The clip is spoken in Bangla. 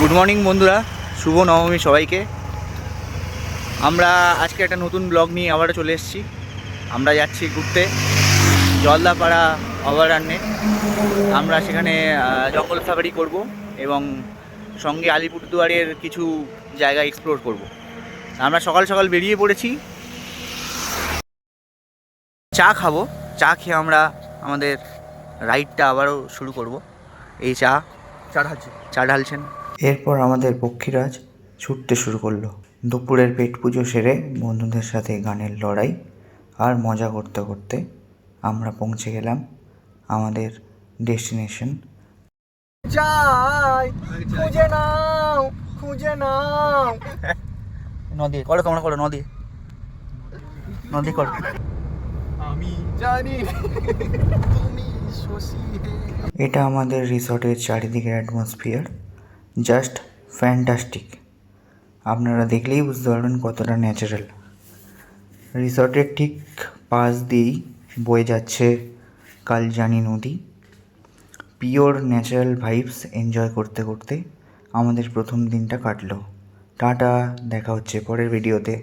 গুড মর্নিং বন্ধুরা, শুভ নবমী সবাইকে। আমরা আজকে একটা নতুন ব্লগ নিয়ে আবারও চলে এসেছি। আমরা যাচ্ছি ঘুরতে জলদাপাড়া অভয়ারণ্যে। আমরা সেখানে জঙ্গল সাফারি করব এবং সঙ্গে আলিপুরদুয়ারের কিছু জায়গা এক্সপ্লোর করব। আমরা সকাল সকাল বেরিয়ে পড়েছি, চা খাবো। চা খেয়ে আমরা আমাদের রাইডটা আবারও শুরু করব। এই চা ঢালছেন। এরপর আমাদের পক্ষীরাজ ছুটতে শুরু করলো। দুপুরের পেট পুজো সেরে বন্ধুদের সাথে গানের লড়াই আর মজা করতে করতে আমরা পৌঁছে গেলাম আমাদের ডেস্টিনেশন। যাই খুঁজে নাও, খুঁজে নাও। নদী করো, তোমরা করো, নদী নদী করো। আমি জানি তুমি শশী। এটা আমাদের রিসর্টের চারিদিকের অ্যাটমসফিয়ার, জাস্ট ফ্যান্টাস্টিক। আপনারা দেখলেই বুঝতে পারবেন কতটা ন্যাচারাল। রিসর্টের ঠিক পাশ দিয়েই বয়ে যাচ্ছে কালজানি নদী। পিওর ন্যাচারাল ভাইবস এনজয় করতে করতে আমাদের প্রথম দিনটা কাটলো। টাটা, দেখা হচ্ছে পরের ভিডিওতে।